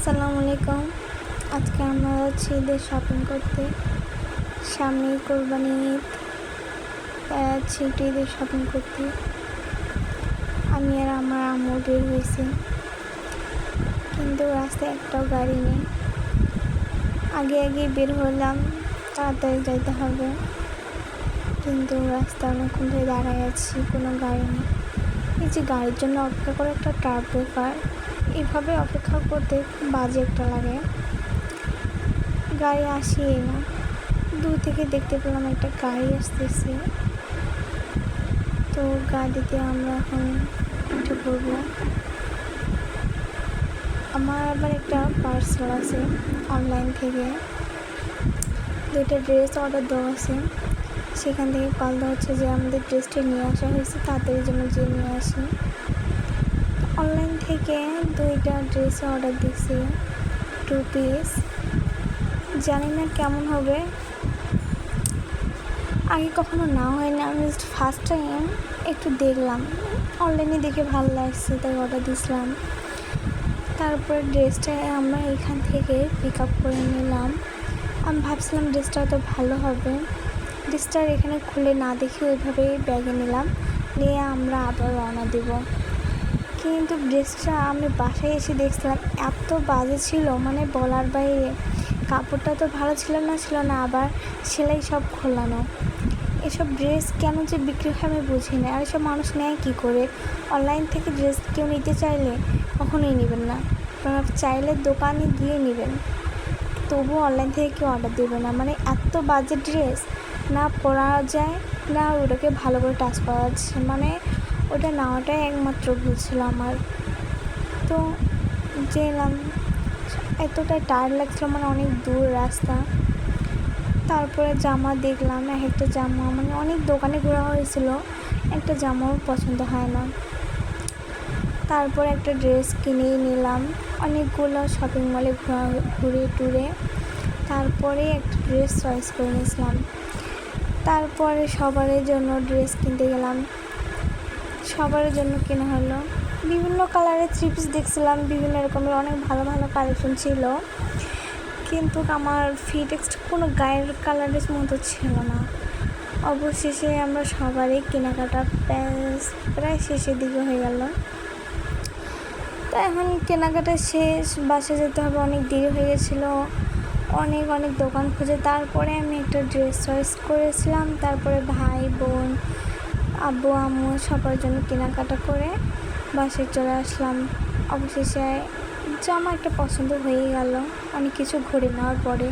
আসসালামু আলাইকুম। আজকে আমরা যাচ্ছি ঈদের শপিং করতে। সামনেই কোরবানি ঈদ, তাই যাচ্ছি একটু ঈদের শপিং করতে। আমি আর আমার আম্মু বের হয়েছি, কিন্তু রাস্তায় একটাও গাড়ি নেই। আগে বের হলাম, তাড়াতাড়ি যাইতে হবে, কিন্তু রাস্তায় অনেকক্ষণ ধরে দাঁড়ায় আছি, কোনো গাড়ি নেই। এই যে গাড়ির জন্য অপেক্ষা করে একটা ট্রাক ব্রেকার, এভাবে অপেক্ষা করতে খুব বাজে একটা লাগে। গাড়ি আসেই না। দূর থেকে দেখতে পেলাম একটা গাড়ি আসতেছে, তো গাড়িতে আমরা এখন উঠে পড়বো। আমার আবার একটা পার্সেল আছে অনলাইন থেকে, 2টা ড্রেস অর্ডার দেওয়া আছে। সেখান থেকে কল দেওয়া হচ্ছে যে আমাদের ড্রেসটা নিয়ে আসা হয়েছে, তাড়াতাড়ি জন্য যে নিয়ে আসি। অনলাইন থেকে 2টা ড্রেস অর্ডার দিয়েছি, 2 পিস। জানি না কেমন হবে, আগে কখনো না হয় না, আমি জাস্ট ফার্স্ট টাইম একটু দেখলাম, অনলাইনে দেখে ভালো লাগছে তাই অর্ডার দিয়েছিলাম। তারপর ড্রেসটা আমরা এখান থেকে পিক আপ করে নিলাম। আমি ভাবছিলাম ড্রেসটা তো ভালো হবে, ড্রেসটার এখানে খুলে না দেখে ওইভাবেই ব্যাগে নিলাম, নিয়ে আমরা আবার রওনা দেব। কিন্তু ড্রেসটা আমি বাসায় এসে দেখছিলাম এত বাজে ছিল, মানে বলার বাইরে। কাপড়টা তো ভালো ছিল না, আবার সেলাই সব খোলানো। এসব ড্রেস কেন যে বিক্রি হয় আমি বুঝি না। আর এসব মানুষ নেয় কী করে? অনলাইন থেকে ড্রেস কেউ নিতে চাইলে কখনোই নেবেন না, আপনারা চাইলে দোকানে গিয়ে নেবেন, তবুও অনলাইন থেকে কেউ অর্ডার দেবে না। মানে এত বাজে ড্রেস, না পরা যায় না ওটাকে ভালো করে টাচ করা যাচ্ছে, মানে ওটা নেওয়াটাই একমাত্র ভুল ছিল আমার। তো গেলাম, এতটাই টায়ার্ড লাগছিল, মানে অনেক দূর রাস্তা। তারপরে জামা দেখলাম, একটা জামা, মানে অনেক দোকানে ঘোরা হয়েছিল, একটা জামাও পছন্দ হয় না। তারপর একটা ড্রেস কিনেই নিলাম, অনেকগুলো শপিং মলে ঘুরে টুরে তারপরে একটা ড্রেস চয়েস করে নিয়েছিলাম। তারপরে সবার জন্য ড্রেস কিনতে গেলাম, সবার জন্য কেনা হলো। বিভিন্ন কালারের থ্রি-পিস দেখছিলাম, বিভিন্ন রকমের অনেক ভালো ভালো কালেকশন ছিল, কিন্তু আমার ফিটেক্সট কোনো গায়ের কালারের মতো ছিল না। অবশেষে আমরা সবারই কেনাকাটা প্রায় শেষের দিকে হয়ে গেল। তো এখন কেনাকাটা শেষ, বাসে যেতে হবে, অনেক দেরি হয়ে গেছিলো, অনেক দোকান খুঁজে তারপরে আমি একটা ড্রেস চয়েস করেছিলাম। তারপরে ভাই বোন আব্বু আম্মু সবার জন্য কেনাকাটা করে বাসায় চলে আসলাম। অবশেষে জামা একটা পছন্দ হয়ে গেল অনেক কিছু ঘুরে নেওয়ার পরে।